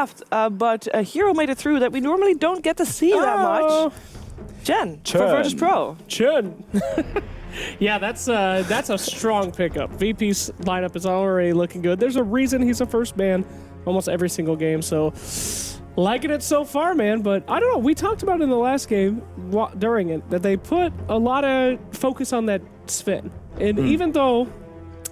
draft, but a hero made it through that we normally don't get to see that much. Chen for Virtus Pro. Chen. Yeah, that's a strong pickup. VP's lineup is already looking good. There's a reason he's a first ban almost every single game, so liking it so far, man. But I don't know. We talked about it in the last game during it that they put a lot of focus on that Sven. And even though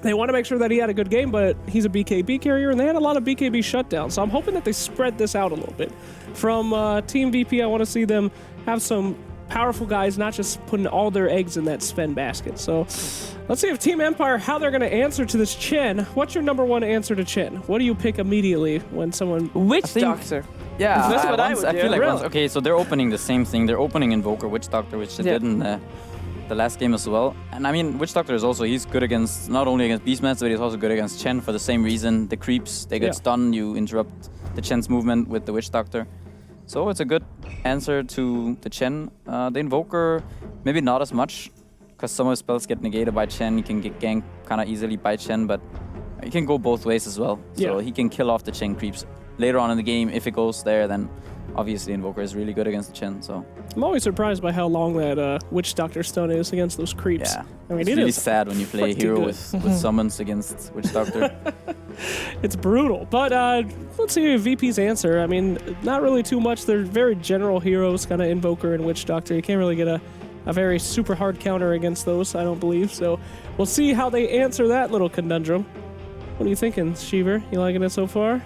they want to make sure that he had a good game, but he's a BKB carrier, and they had a lot of BKB shutdowns. So I'm hoping that they spread this out a little bit. From Team VP, I want to see them have some powerful guys, not just putting all their eggs in that Sven basket. So let's see if Team Empire, how they're going to answer to this Chen. What's your number one answer to Chen? What do you pick immediately when someone... Witch Doctor. Yeah, That's what I would do. feel like Really? okay, so they're opening the same thing. They're opening Invoker, Witch Doctor, which they did in the last game as well. And I mean, Witch Doctor is also, he's good against, not only against Beastmaster, but he's also good against Chen for the same reason. The creeps, they get stunned, you interrupt the Chen's movement with the Witch Doctor. So it's a good answer to the Chen. The Invoker, maybe not as much, because some of his spells get negated by Chen. He can get ganked kind of easily by Chen, but he can go both ways as well. So he can kill off the Chen creeps. Later on in the game, if it goes there, then obviously Invoker is really good against the Chen. So I'm always surprised by how long that Witch Doctor stun is against those creeps. yeah, I mean, it's it really is sad when you play a hero with summons against Witch Doctor. It's brutal. But let's see VP's answer. I mean, not really too much. They're very general heroes, kind of Invoker and Witch Doctor. You can't really get a very super hard counter against those, I don't believe. So we'll see how they answer that little conundrum. What are you thinking, Shiver? You liking it so far?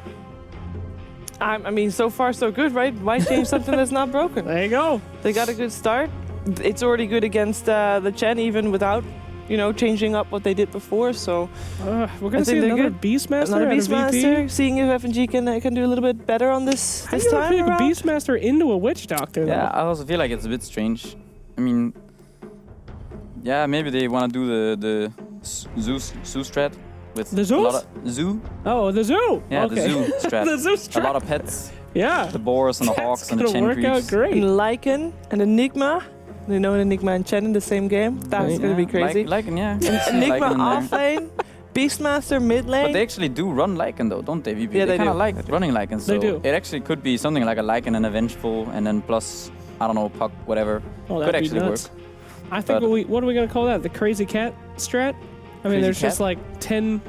I mean, so far so good, right? Why change something that's not broken? There you go. They got a good start. It's already good against the Chen, even without, changing up what they did before. So We're going to see another Beastmaster. Another and a VP. Beastmaster. Seeing if FNG can do a little bit better on this How do this you time pick a around. Beastmaster into a Witch Doctor? Though? Yeah, I also feel like it's a bit strange. I mean, yeah, maybe they want to do the zoo strat with The a zoos? lot of zoo. Oh, the zoo. Yeah, okay. the zoo strat. The zoo strat. A lot of pets. Yeah. The boars and the That's hawks and the gonna Chen work creeps. out great. And Lycan and Enigma. An Enigma and Chen in the same game. That's going to be crazy. Lycan, yeah. Enigma Lycan in off there. lane. Beastmaster mid lane. But they actually do run Lycan though, don't they, VP? Yeah, they they kind of do. like running Lycan. So They do. it actually could be something like a Lycan and a Vengeful, and then plus, I don't know, Puck, whatever. Oh, Could that'd be actually nuts. work. I think But- what are we going to call that? The Crazy Cat strat? I mean, Crazy there's just cat? like 10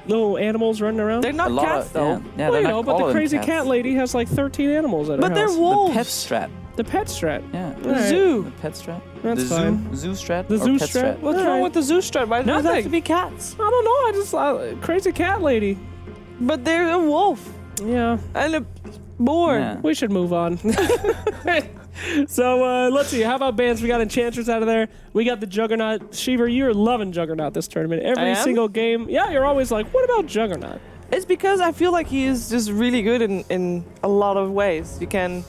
little animals running around. They're not A lot cats of, though. Yeah, Well, they're you not know, but all the of them Crazy cats. Cat lady has like 13 animals at her But they're house. wolves. The pet strat. The pet strat. Yeah. The Alright. zoo. The pet strat. That's the fine. zoo strat. The or zoo pet strat? What's Alright. wrong with the zoo strat? Why does it have Nothing. to be cats? I don't know. I just Crazy Cat lady. But they're a wolf Yeah, and a boar. Yeah. we should move on. So let's see. How about bans? We got Enchantress out of there. We got the Juggernaut. Shiver, you're loving Juggernaut this tournament. I Every am? single game. Yeah, you're always like, what about Juggernaut? It's because I feel like he is just really good in a lot of ways. You can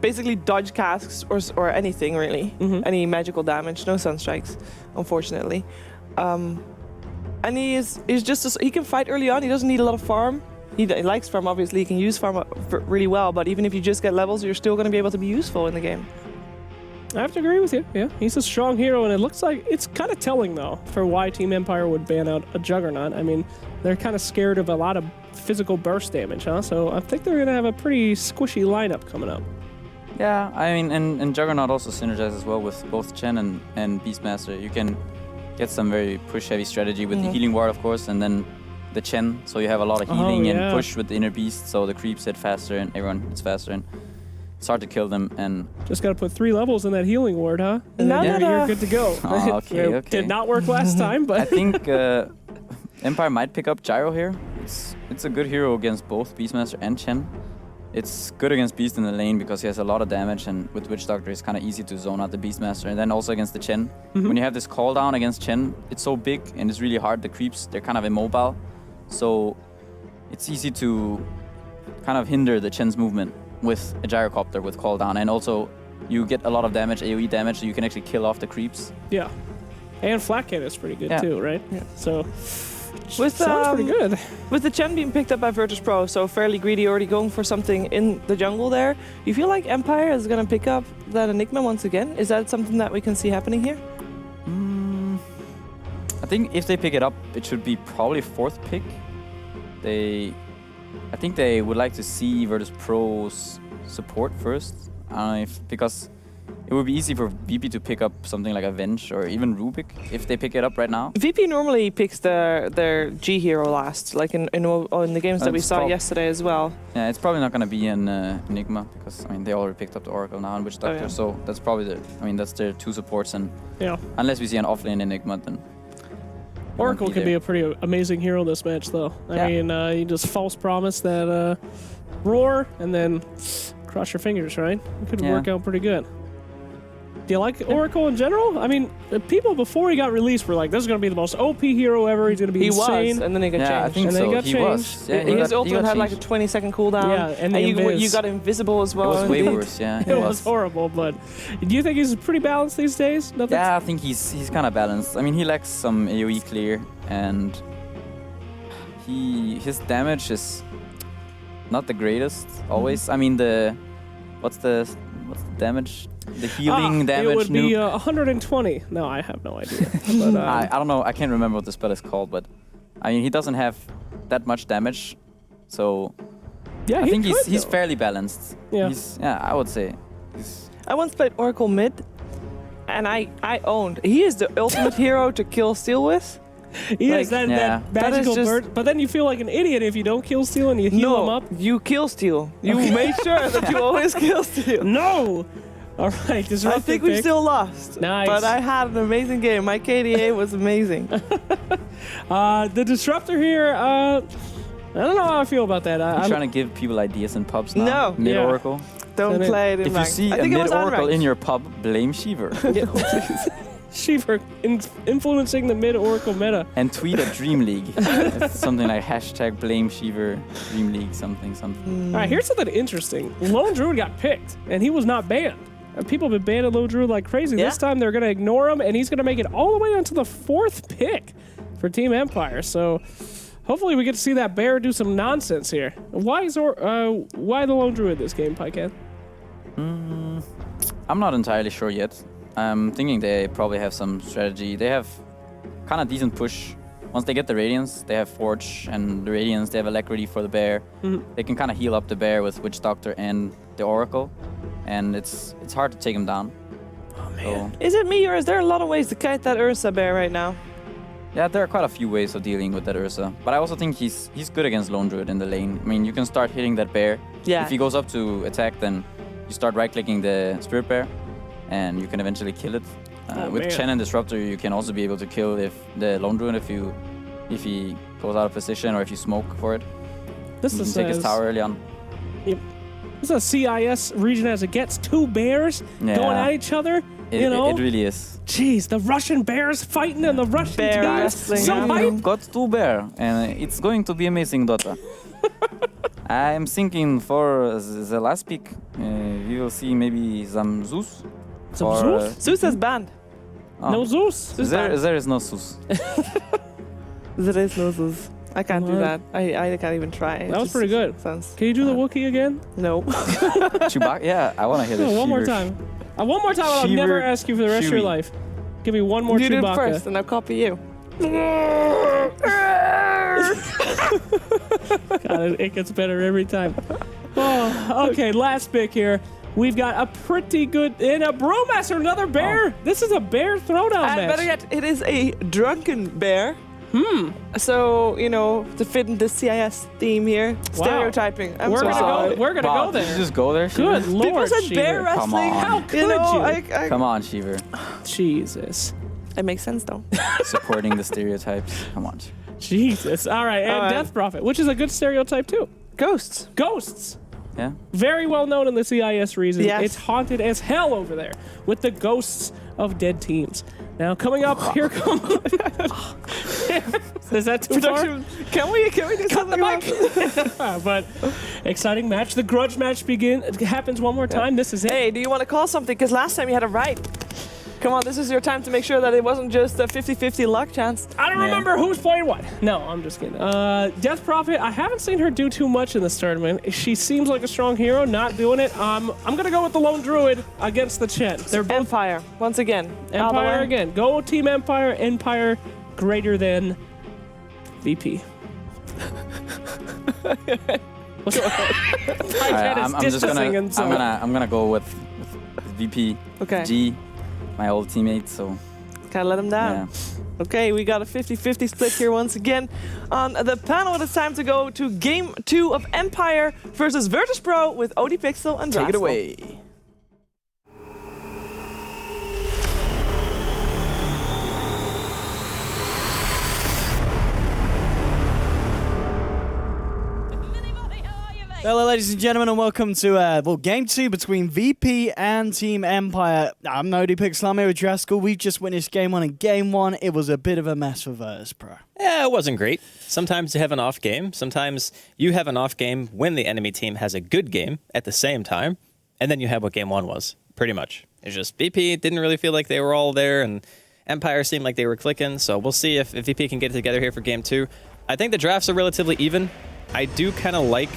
basically dodge casks or anything really. Any magical damage, no sunstrikes, unfortunately. And he's just he can fight early on. He doesn't need a lot of farm. He likes farm, obviously. He can use farm really well, but even if you just get levels, you're still going to be able to be useful in the game. I have to agree with you. Yeah, he's a strong hero, and it looks like it's kind of telling though for why Team Empire would ban out a Juggernaut. I mean, they're kind of scared of a lot of physical burst damage, huh? So I think they're gonna have a pretty squishy lineup coming up. Yeah, I mean, and Juggernaut also synergizes well with both Chen and Beastmaster. You can get some very push-heavy strategy with the healing ward, of course, and then the Chen, so you have a lot of healing and push with the inner beast, so the creeps hit faster and everyone hits faster, and it's hard to kill them. And Just gotta put 3 levels in that healing ward, huh? And Now then that, you're good to go. Oh, okay, It okay. Did not work last time, I but think Empire might pick up Gyro here. It's a good hero against both Beastmaster and Chen. It's good against Beast in the lane because he has a lot of damage, and with Witch Doctor it's kind of easy to zone out the Beastmaster. And then also against the Chen. When you have this call down against Chen, it's so big and it's really hard. The creeps, they're kind of immobile. So it's easy to kind of hinder the Chen's movement with a Gyrocopter with call down. And also you get a lot of damage, AoE damage, so you can actually kill off the creeps. yeah. And Flat Cat is pretty good Yeah. too, right? Yeah. So With sounds pretty good. With the Chen being picked up by Virtus Pro, so fairly greedy, already going for something in the jungle there. You feel like Empire is going to pick up that Enigma once again? Is that something that we can see happening here? I think if they pick it up, it should be probably 4th pick. They I think they would like to see Virtus Pro's support first. I don't know if because it would be easy for VP to pick up something like Avenge or even Rubik if they pick it up right now. VP normally picks their G hero last, like in the games that we saw yesterday as well. Yeah, it's probably not going to be an Enigma because I mean they already picked up the Oracle now and Witch Doctor, so that's probably that's their two supports, and unless we see an offlane Enigma, then Oracle could be a pretty amazing hero this match, though. I mean, you just false promise that roar and then cross your fingers, right? It could work out pretty good. Do you like Oracle in general? I mean, people before he got released were like, this is going to be the most OP hero ever. He's going to be insane. He was, and then he got changed. I think and so. then he got he changed. Was. Yeah, his ultimate had like a 20-second cooldown. Yeah, and you got invisible as well. It was way worse, yeah. It was horrible, but do you think he's pretty balanced these days? Nothing? Yeah, I think he's kind of balanced. I mean, he lacks some AoE clear, and his damage is not the greatest always. I mean, what's the damage? The healing damage. It would be 120. No, I have no idea. But, I don't know. I can't remember what the spell is called, but I mean, he doesn't have that much damage, so I think he's fairly balanced. Yeah. I would say. I once played Oracle mid, and I owned. He is the ultimate hero to kill steal with. He is that magical bird, but then you feel like an idiot if you don't kill steal and you heal him up. You kill steal. You make sure that you always kill steal. No! All right, I think we still lost. Nice. But I had an amazing game. My KDA was amazing. The Disruptor here, I don't know how I feel about that. I'm trying to give people ideas in pubs now. No. Mid-Oracle. Don't play it in If you see a mid-Oracle in your pub, blame Shiver. Shiver influencing the mid-Oracle meta. And tweet at DreamLeague. It's something like hashtag blame Shiver, DreamLeague, something. All right, here's something interesting. Lone Druid got picked, and he was not banned. People have been banning Lone Druid like crazy. This time they're going to ignore him, and he's going to make it all the way onto the 4th pick for Team Empire. So hopefully we get to see that bear do some nonsense here. Why the Lone Druid this game, Pycan? I'm not entirely sure yet. I'm thinking they probably have some strategy. They have kind of decent push. Once they get the Radiance, they have Forge, and the Radiance, they have Alacrity for the bear. They can kind of heal up the bear with Witch Doctor and the Oracle, and it's hard to take him down. Oh, man. So, is it me, or is there a lot of ways to kite that Ursa bear right now? Yeah, there are quite a few ways of dealing with that Ursa, but I also think he's good against Lone Druid in the lane. I mean, you can start hitting that bear. Yeah. If he goes up to attack, then you start right-clicking the Spirit Bear, and you can eventually kill it. With Chen and Disruptor, you can also be able to kill the Lone Druid if he goes out of position or if you smoke for it. This is take his tower early on. Yep. This is a CIS region as it gets. 2 bears going at each other. It really is. Jeez, the Russian bears fighting and the Russian teams. So I've got 2 bear, and it's going to be amazing, Dota. I'm thinking for the last pick, we will see maybe some Zeus. Some Zeus? Zeus is banned. Oh. No Zeus? There is no Zeus. There is no Zeus. I can't do that. I can't even try. That was pretty good. Can you do the Wookiee again? No. Chewbacca? Yeah, I want to hear this. One more time. One more time, I'll never ask you for the rest of your life. Give me one more Chewbacca. You do it first, and I'll copy you. God, it gets better every time. Oh, okay, last pick here. We've got a pretty good... And a Brewmaster, another bear. Oh. This is a bear throwdown match. Better yet, it is a drunken bear. So, to fit in the CIS theme here, stereotyping. I'm so sorry. We're gonna go there. Did you just go there, Shiver? Good Lord, people said Shiver. bear wrestling. Come on. How could you? Come on, Shiver. Jesus. It makes sense, though. Supporting the stereotypes. Come on. Jesus. All right, and Death Prophet, which is a good stereotype, too. Ghosts. Yeah. Very well known in the CIS region. Yes. It's haunted as hell over there with the ghosts of dead teams. Now, coming up, here comes... Is that too far? Can we do something about this? But exciting match. The grudge match happens one more time. This is it. Hey, do you want to call something? Because last time you had it right. Come on, this is your time to make sure that it wasn't just a 50-50 luck chance. I don't remember who's playing what. No, I'm just kidding. Death Prophet, I haven't seen her do too much in this tournament. She seems like a strong hero, not doing it. I'm going to go with the Lone Druid against the Chen. They're both Empire, once again. Empire again. Go Team Empire. Empire greater than VP. I'm gonna go with VP G, my old teammate. So can't let him down. Yeah. Okay, we got a 50-50 split here once again on the panel. It's time to go to game 2 of Empire versus Virtus Pro with OD Pixel and take it Draxel. away. Hello, ladies and gentlemen, and welcome to game 2 between VP and Team Empire. I'm OD Pixel, I'm here with Draxel. We've just witnessed game 1, and game 1, it was a bit of a mess for Virtus Pro. Yeah, it wasn't great. Sometimes you have an off game. Sometimes you have an off game when the enemy team has a good game at the same time, and then you have what game 1 was, pretty much. It's just VP didn't really feel like they were all there, and Empire seemed like they were clicking, so we'll see if VP can get it together here for game 2. I think the drafts are relatively even. I do kind of like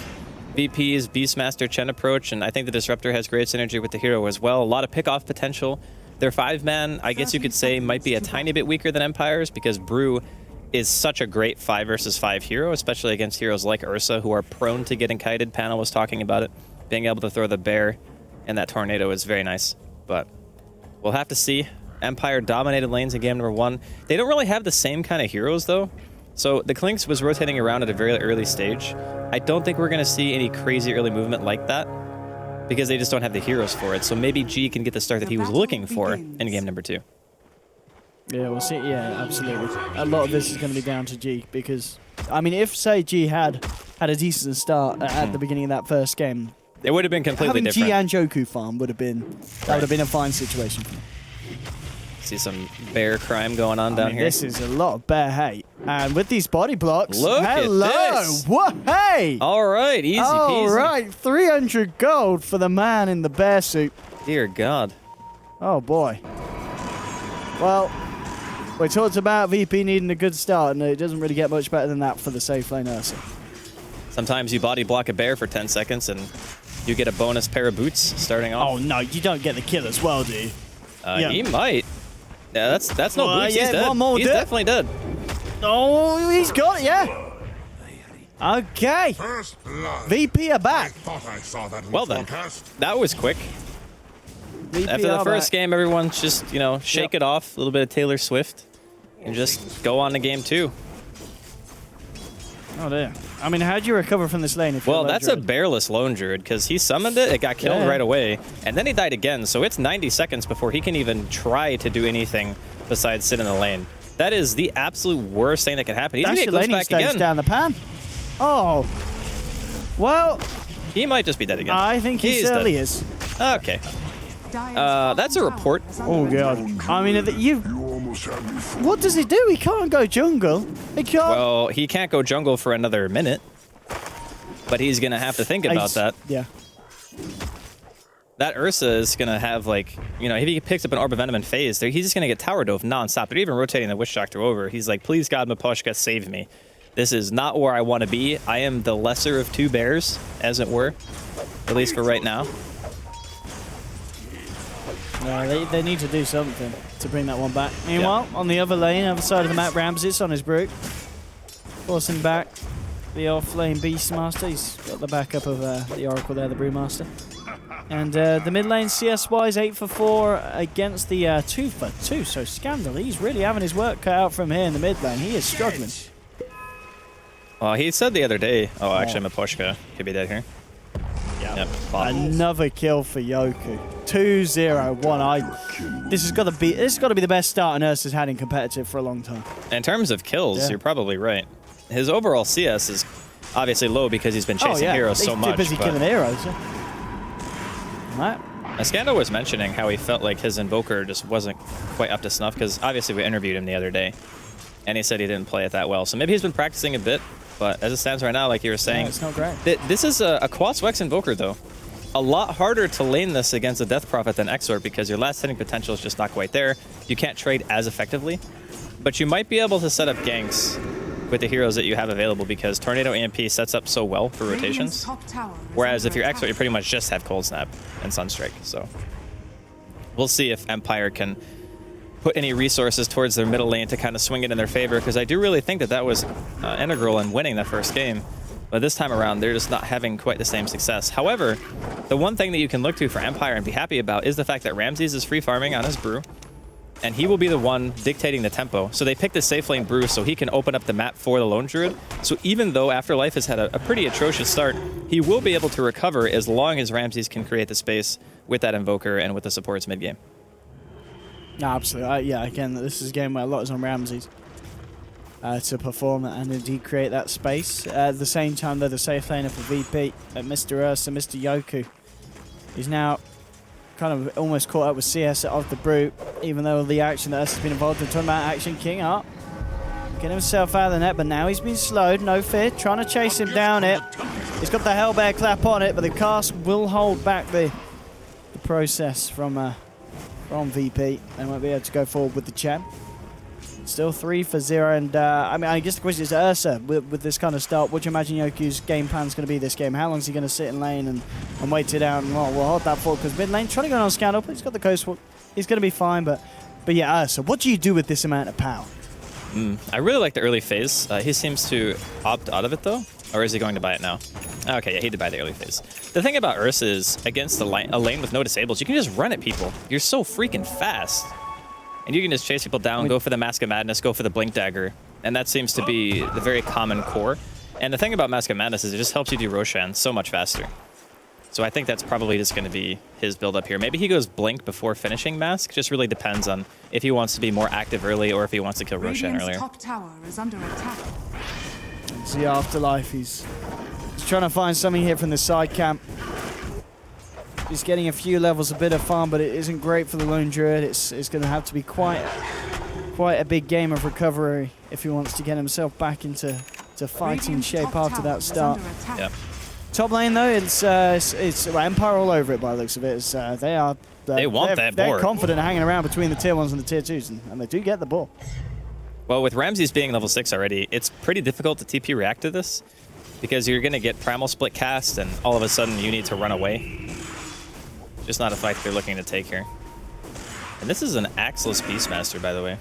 VP's Beastmaster Chen approach, and I think the Disruptor has great synergy with the hero as well. A lot of pick-off potential. Their 5-man, I guess you could say, might be a tiny bit weaker than Empire's because Brew is such a great 5 versus 5 hero, especially against heroes like Ursa, who are prone to getting kited. Panel was talking about it. Being able to throw the bear and that tornado is very nice, but we'll have to see. Empire dominated lanes in game number 1. They don't really have the same kind of heroes, though. So the Clinks was rotating around at a very early stage. I don't think we're going to see any crazy early movement like that because they just don't have the heroes for it. So maybe G can get the start that he was looking for in game number 2. Yeah, we'll see. Yeah, absolutely. A lot of this is going to be down to G because, I mean, if, say, G had a decent start at the beginning of that first game, it would have been completely having different. G and Joku farm would have been a fine situation for them. See some bear crime going on down here. This is a lot of bear hate. And with these body blocks, look at this. What? Hey! All right, easy peasy. All right, 300 gold for the man in the bear suit. Dear God. Oh, boy. Well, we talked about VP needing a good start, and it doesn't really get much better than that for the safe lane Ursa. Sometimes you body block a bear for 10 seconds, and you get a bonus pair of boots starting off. Oh, no, you don't get the kill as well, do you? He might. Yeah, that's no boots. He's dead. One more He's definitely dead. Oh, he's got it, yeah. Okay. VP are back. Well then, that was quick. VP After the first back. game, everyone just, shake it off, a little bit of Taylor Swift, and just go on to game 2. Oh, dear. I mean, how do you recover from this lane? If Well, you're that's a bearless lone druid, because he summoned it, it got killed right away, and then he died again, so it's 90 seconds before he can even try to do anything besides sit in the lane. That is the absolute worst thing that can happen. He's going to get glitched back again. Down the pan. Oh. Well. He might just be dead again. I think he certainly is. Okay. That's a report. Oh, God. I mean, what does he do? He can't go jungle. He can't. Well, he can't go jungle for another minute. But he's going to have to think about that. Yeah. That Ursa is going to have, if he picks up an Orb of Venom and Phase, he's just going to get tower dove nonstop. They're even rotating the Witch Doctor over. He's like, please, God, Miposhka, save me. This is not where I want to be. I am the lesser of 2 bears, as it were. At least for right now. No, they need to do something to bring that one back. Meanwhile, on the other lane, other side of the map, Ramses on his Brute. Forcing back the off-lane Beastmaster. He's got the backup of the Oracle there, the Brewmaster. And the mid lane CS-wise, 8 for 4 against the 2 for 2. So Scandal, he's really having his work cut out from here in the mid lane. He is struggling. Well, he said the other day, actually, Miposhka could be dead here. Yep. Another kill for Yoku. 2-0-1. This has got to be the best start Nurse has had in competitive for a long time. In terms of kills, you're probably right. His overall CS is obviously low because he's been chasing heroes so much. He's too busy killing heroes. Right. Scandal was mentioning how he felt like his Invoker just wasn't quite up to snuff because obviously we interviewed him the other day and he said he didn't play it that well. So maybe he's been practicing a bit, but as it stands right now, like you were saying, it's not great. This is a Quas Wex Invoker though. A lot harder to lane this against a Death Prophet than Exort because your last hitting potential is just not quite there. You can't trade as effectively, but you might be able to set up ganks with the heroes that you have available because Tornado EMP sets up so well for rotations. Whereas if you're Exort, you pretty much just have Cold Snap and Sunstrike. So we'll see if Empire can put any resources towards their middle lane to kind of swing it in their favor because I do really think that was integral in winning that first game. But this time around, they're just not having quite the same success. However, the one thing that you can look to for Empire and be happy about is the fact that Ramses is free farming on his brew, and he will be the one dictating the tempo. So they picked the safe lane brew so he can open up the map for the lone druid. So even though Afterlife has had a pretty atrocious start, he will be able to recover as long as Ramses can create the space with that invoker and with the supports mid game. No, absolutely. Yeah, again, this is a game where a lot is on Ramses to perform and indeed create that space. At the same time, though, the safe laner for VP, Mr. Ursa, Mr. Yoku, is now kind of almost caught up with CS of the Brute, even though the action that Ursa's been involved in. Talking about action, King up, getting himself out of the net, but now he's been slowed. No fear, trying to chase him down it. He's got the Hellbear clap on it, but the cast will hold back the process from VP. They won't be able to go forward with the champ. Still 3-0, and I mean, I guess the question is, Ursa, with this kind of start, what do you imagine Yoku's game plan is going to be this game? How long is he going to sit in lane and wait it out? And well, we'll hold that forward, because mid lane, trying to go on scout up, he's got the coast walk, he's going to be fine, but yeah, Ursa, what do you do with this amount of power? I really like the early phase. He seems to opt out of it, though. Or is he going to buy it now? Okay, yeah, he did buy the early phase. The thing about Ursa is, against a lane with no disables, you can just run at people. You're so freaking fast. And you can just chase people down, go for the Mask of Madness, go for the Blink Dagger. And that seems to be the very common core. And the thing about Mask of Madness is it just helps you do Roshan so much faster. So I think that's probably just going to be his build up here. Maybe he goes Blink before finishing Mask. Just really depends on if he wants to be more active early or if he wants to kill Roshan earlier. Top tower is under attack. It's the Afterlife. He's trying to find something here from the side camp. He's getting a few levels, a bit of farm, but it isn't great for the Lone Druid. It's going to have to be quite a big game of recovery if he wants to get himself back into fighting shape after that start. Yep. Top lane though, it's well, Empire all over it by the looks of it. They want that board. They're confident hanging around between the tier 1s and the tier 2s, and they do get the ball. Well, with Ramses being level 6 already, it's pretty difficult to TP react to this because you're going to get Primal Split cast and all of a sudden you need to run away. Just not a fight they're looking to take here. And this is an Axeless Beastmaster, by the way.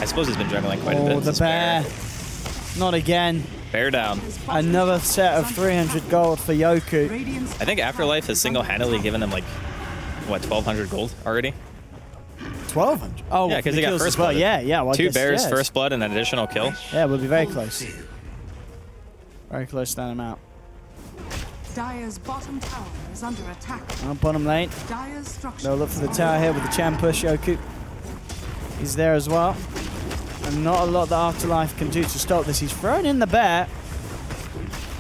I suppose he's been jungling quite a bit. Oh, the bear. Not again. Bear down. Another set of 300 gold for Yoku. I think Afterlife has single-handedly given him like, what, 1,200 gold already? 1,200? Oh, yeah, because he got first blood. Yeah. Well, 2 bears, first blood, and an additional kill. Yeah, we'll be very close. Very close to that amount. Dire's bottom tower is under attack. On bottom lane. Dire's structure. They'll look for the tower here with the champ push. Yoku. He's there as well. And not a lot that Afterlife can do to stop this. He's thrown in the bear.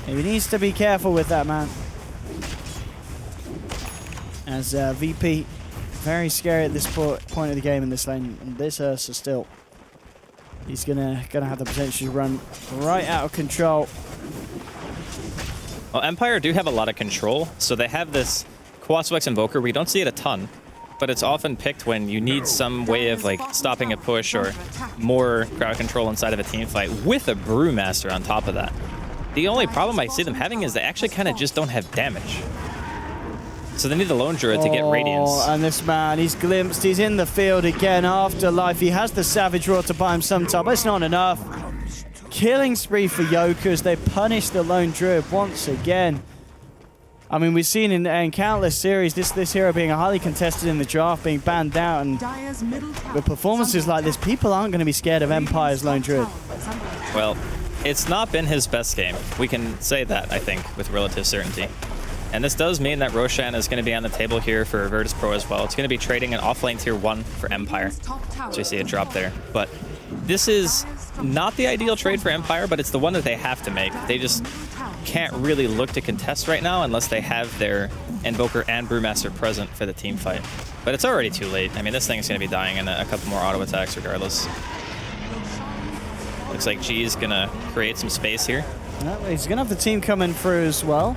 He needs to be careful with that, man. As VP, very scary at this point of the game in this lane. And this Ursa still, he's gonna have the potential to run right out of control. Well, Empire do have a lot of control, so they have this Quaswex Invoker. We don't see it a ton, but it's often picked when you need some way of like stopping a push or more crowd control inside of a team fight with a Brewmaster on top of that. The only problem I see them having is they actually kind of just don't have damage. So they need the Lone Druid to get Radiance. And this man, he's glimpsed, he's in the field again. Afterlife, he has the Savage Roar to buy him some time, but it's not enough. Killing spree for Yoku as they punish the Lone Druid once again. I mean, we've seen in countless series this hero being highly contested in the draft, being banned out, and with performances like this, people aren't going to be scared of Empire's Lone Druid. Well, it's not been his best game. We can say that, I think, with relative certainty. And this does mean that Roshan is going to be on the table here for Virtus Pro as well. It's going to be trading an offlane tier 1 for Empire. So you see a drop there. But this is not the ideal trade for Empire, but it's the one that they have to make. They just can't really look to contest right now unless they have their Invoker and Brewmaster present for the team fight. But it's already too late. I mean, this thing is going to be dying in a couple more auto attacks regardless. Looks like G is going to create some space here. Well, he's going to have the team coming through as well.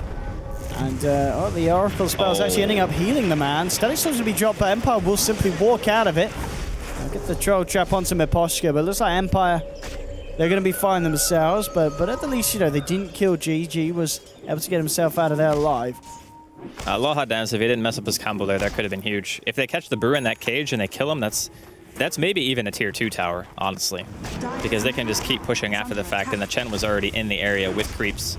And the Oracle spell is actually ending up healing the man. Static Storm's going to be dropped, but Empire will simply walk out of it. I'll get the Troll Trap onto Miposhka, but it looks like Empire, they're going to be fine themselves. But at the least, you know, they didn't kill G. G was able to get himself out of there alive. Loha Dance, if he didn't mess up his combo there, that could have been huge. If they catch the Brew in that cage and they kill him, that's That's maybe even a tier 2 tower, honestly. Because they can just keep pushing after the fact, and the Chen was already in the area with creeps.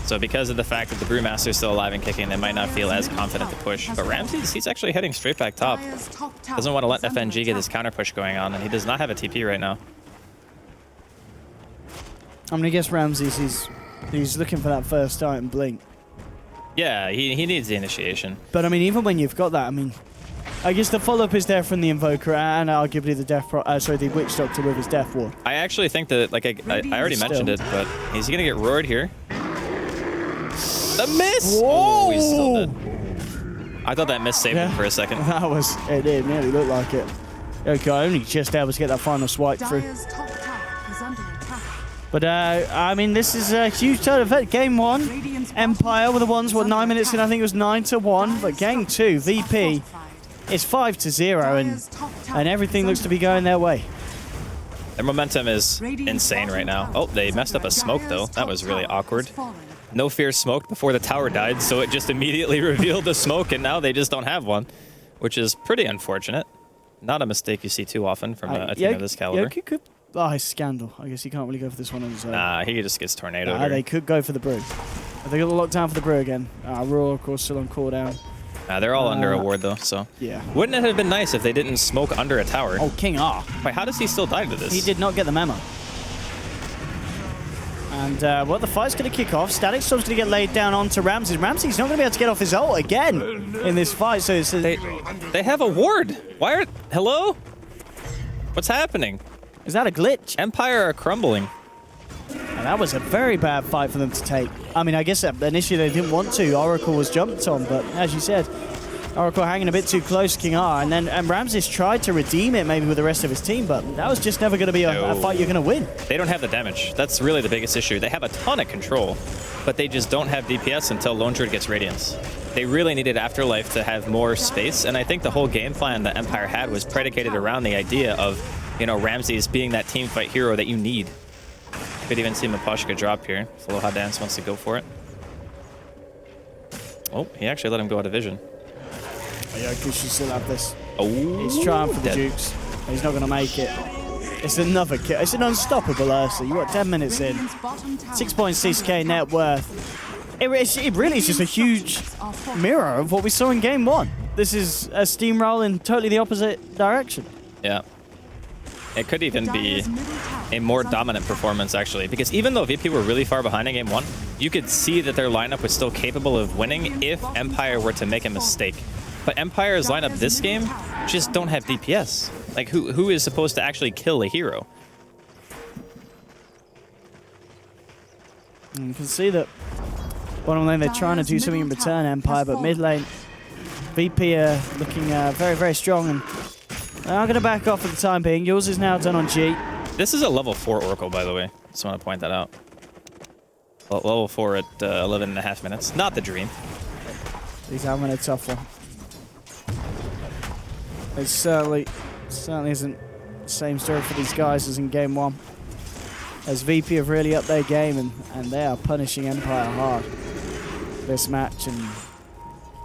So because of the fact that the Brewmaster is still alive and kicking, they might not feel as confident to push. But Ramses, he's actually heading straight back top. Doesn't want to let FNG get his counter push going on, and he does not have a TP right now. I'm gonna guess Ramses, he's looking for that first item blink. Yeah, he needs the initiation. But I mean, even when you've got that, I mean, I guess the follow-up is there from the Invoker and arguably the the Witch Doctor with his Death Ward. I actually think that, like, I already mentioned it, but he's gonna get roared here. The miss! Whoa! Oh, he's still dead. I thought that miss saved him for a second. That was, it did, nearly looked like it. Okay, only just able to get that final swipe through. But, I mean, this is a huge total effect. Game 1, Empire were the ones, 9 minutes in, I think it was 9-1. But game 2, VP is 5-0, and everything looks to be going their way. Their momentum is insane right now. Oh, they messed up a smoke, though. That was really awkward. No Fear smoked before the tower died, so it just immediately revealed the smoke, and now they just don't have one, which is pretty unfortunate. Not a mistake you see too often from a team of this caliber. Yoki could... Oh, it's Scandal. I guess he can't really go for this one on his own. Nah, he just gets tornadoed. They could go for the Brew. They got the lockdown for the Brew again. Roar, of course, still on cooldown. They're all under a ward, though, so... Yeah. Wouldn't it have been nice if they didn't smoke under a tower? Oh, King R. Wait, how does he still die to this? He did not get the memo. And, well, the fight's going to kick off. Static Storm's going to get laid down onto Ramses. Ramses not going to be able to get off his ult again in this fight, so it's... They have a ward! Why are... Hello? What's happening? Is that a glitch? Empire are crumbling. And that was a very bad fight for them to take. I mean, I guess initially they didn't want to. Oracle was jumped on, but as you said, Oracle hanging a bit too close to King R, and Ramses tried to redeem it maybe with the rest of his team, but that was just never going to be a fight you're going to win. They don't have the damage. That's really the biggest issue. They have a ton of control, but they just don't have DPS until Lone Druid gets Radiance. They really needed Afterlife to have more space, and I think the whole game plan that Empire had was predicated around the idea of, you know, Ramses being that team fight hero that you need. Could even see Maposhka drop here. Aloha Dance wants to go for it. Oh, he actually let him go out of vision. Yoki should still have this. Oh, he's trying for the Jukes. He's not going to make it. It's another kill. It's an unstoppable Ursa. You got 10 minutes in. 6.6k net worth. It really is just a huge mirror of what we saw in game 1. This is a steamroll in totally the opposite direction. Yeah. It could even be a more dominant performance, actually, because even though VP were really far behind in game 1, you could see that their lineup was still capable of winning if Empire were to make a mistake. But Empire's lineup this game just don't have DPS. Like, who is supposed to actually kill a hero? You can see that bottom lane they're trying to do something in return, Empire, but mid lane VP are looking very, very strong, and I'm going to back off for the time being. Yours is now done on G. This is a level 4 Oracle, by the way. Just want to point that out. Level 4 at 11.5 minutes. Not the Dream. He's having a tough one. It certainly isn't the same story for these guys as in game 1. As VP have really upped their game, and they are punishing Empire hard this match. And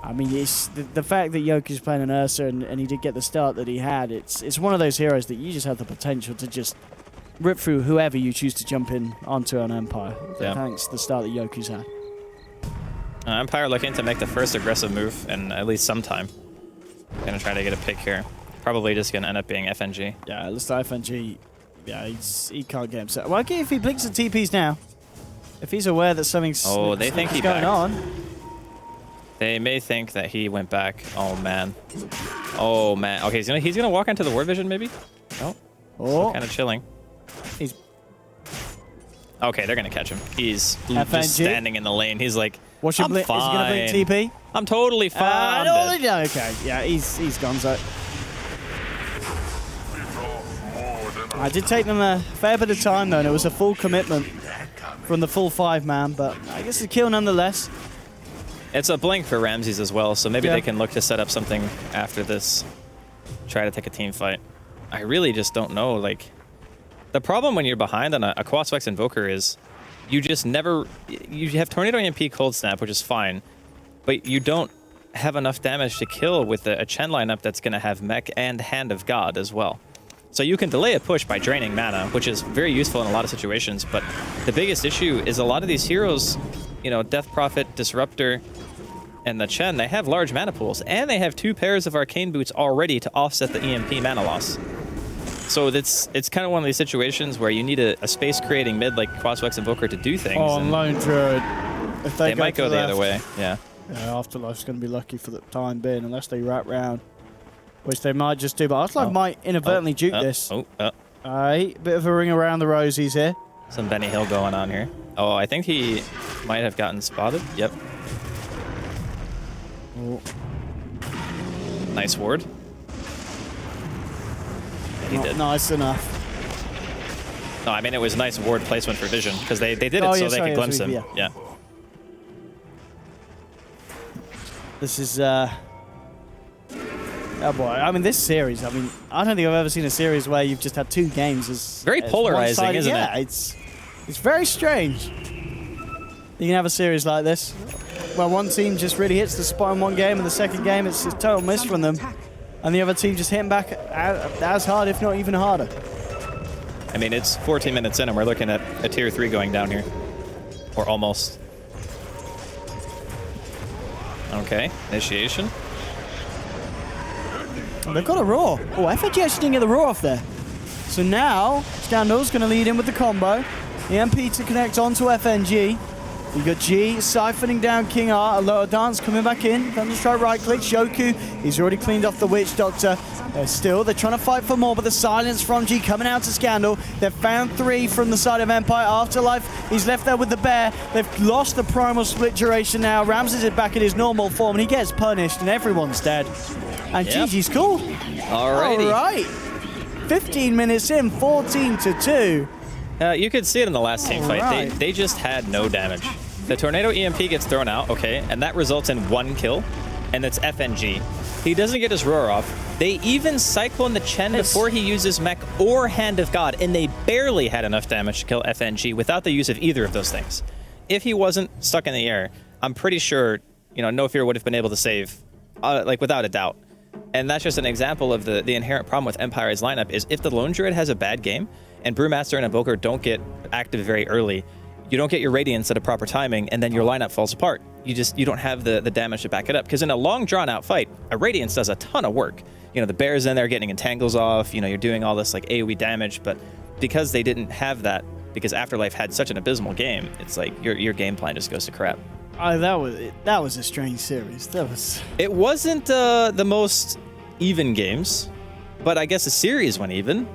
I mean, it's the fact that Yoki's playing an Ursa and he did get the start that he had. It's one of those heroes that you just have the potential to just rip through whoever you choose to jump in onto on Empire. Yeah. Thanks to the start that Yoki's had. Empire looking to make the first aggressive move in at least some time. Gonna try to get a pick here. Probably just gonna end up being FNG. Yeah, let's try FNG. Yeah, he can't get himself. Well, okay, if he blinks the TPs now, if he's aware that something's going on. They may think that he went back. Oh man. Oh man. Okay, he's gonna walk into the ward vision maybe. Oh. Kind of chilling. He's. Okay, they're gonna catch him. He's FNG? Just standing in the lane. He's like, I'm fine. Is he gonna blink TP? I'm totally fine. Okay, yeah, he's gone. So I did take them a fair bit of time though, and it was a full commitment from the full 5-man, but I guess a kill nonetheless. It's a blink for Ramses as well, so maybe they can look to set up something after this. Try to take a team fight. I really just don't know. Like, the problem when you're behind on a Quaswex Invoker is you just never... You have Tornado EMP Cold Snap, which is fine, but you don't have enough damage to kill with a Chen lineup that's going to have Mech and Hand of God as well. So you can delay a push by draining mana, which is very useful in a lot of situations, but the biggest issue is a lot of these heroes, you know, Death Prophet, Disruptor, and the Chen, they have large mana pools, and they have 2 pairs of Arcane Boots already to offset the EMP mana loss. So it's kind of one of these situations where you need a space-creating mid like Crosswex Invoker to do things. Oh, and Lone Druid. If they might go the other way, yeah. Yeah, Afterlife's going to be lucky for the time being, unless they wrap round. Which they might just do, but Afterlife might inadvertently juke this. Alright, bit of a ring around the rosies here. Some Benny Hill going on here. Oh, I think he might have gotten spotted. Yep. Oh. Nice ward. Yeah, he Not did. nice enough. No, I mean, it was nice ward placement for Vision, because they did it so they could glimpse him. Yeah. This is, oh boy, I mean, this series, I mean, I don't think I've ever seen a series where you've just had 2 games as very polarizing, one-sided. isn't it? Yeah, it's very strange. You can have a series like this, where one team just really hits the spot in one game, and the second game it's a total miss from them, and the other team just hitting back as hard, if not even harder. I mean, it's 14 minutes in, and we're looking at a tier 3 going down here. Or almost. Okay, initiation. Oh, they've got a Roar. Oh, FNG actually didn't get the Roar off there. So now, Scandal's going to lead in with the combo. EMP to connect onto FNG. You got G siphoning down King R. A lower dance coming back in. Thunderstrike right click. Shoku, he's already cleaned off the Witch Doctor. They're trying to fight for more, but the silence from G coming out to Scandal. They've found 3 from the side of Empire. Afterlife, he's left there with the bear. They've lost the primal split duration now. Ramses is back in his normal form, and he gets punished, and everyone's dead. And GG's cool. Alrighty. All right. 15 minutes in, 14-2. You could see it in the last team fight. Right. They just had no damage. The Tornado EMP gets thrown out, okay, and that results in 1 kill, and it's FNG. He doesn't get his roar off. They even Cyclone the Chen before he uses Mech or Hand of God, and they barely had enough damage to kill FNG without the use of either of those things. If he wasn't stuck in the air, I'm pretty sure, you know, No Fear would have been able to save, like, without a doubt. And that's just an example of the inherent problem with Empire's lineup is if the Lone Druid has a bad game, and Brewmaster and Invoker don't get active very early, you don't get your Radiance at a proper timing, and then your lineup falls apart. You don't have the damage to back it up. Because in a long, drawn-out fight, a Radiance does a ton of work. You know, the Bear's in there getting Entangles off, you know, you're doing all this, like, AoE damage, but because they didn't have that, because Afterlife had such an abysmal game, it's like your game plan just goes to crap. Oh, that was a strange series. It wasn't the most even games, but I guess the series went even.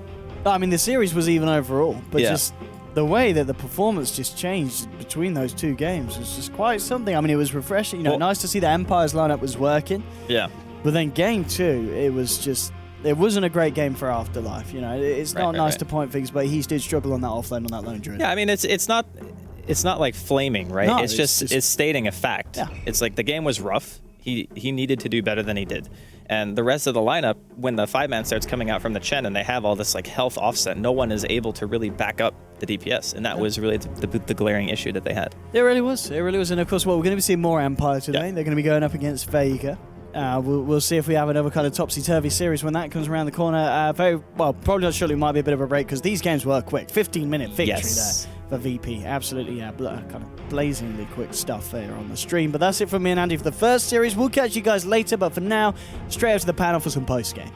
I mean, the series was even overall, but Yeah. just the way that the performance just changed between those 2 games was just quite something. I mean, it was refreshing. You know, Well, nice to see the Empire's lineup was working. Yeah. But then game 2, it wasn't a great game for Afterlife. You know, it's not nice to point things, but he did struggle on that offlane on that Lone Druid. Yeah, I mean, it's not like flaming, right? No, it's stating a fact. Yeah. It's like the game was rough. He needed to do better than he did. And the rest of the lineup, when the 5-man starts coming out from the Chen and they have all this like health offset, no one is able to really back up the DPS. And that was really the glaring issue that they had. It really was. It really was. And of course, well, we're going to be seeing more Empire today. Yeah. They're going to be going up against Vega. We'll see if we have another kind of topsy-turvy series when that comes around the corner. Probably not surely might be a bit of a break because these games were quick. 15-minute victory there for VP. Absolutely, yeah, kind of blazingly quick stuff there on the stream. But that's it from me and Andy for the first series. We'll catch you guys later, but for now, straight out to the panel for some post-game.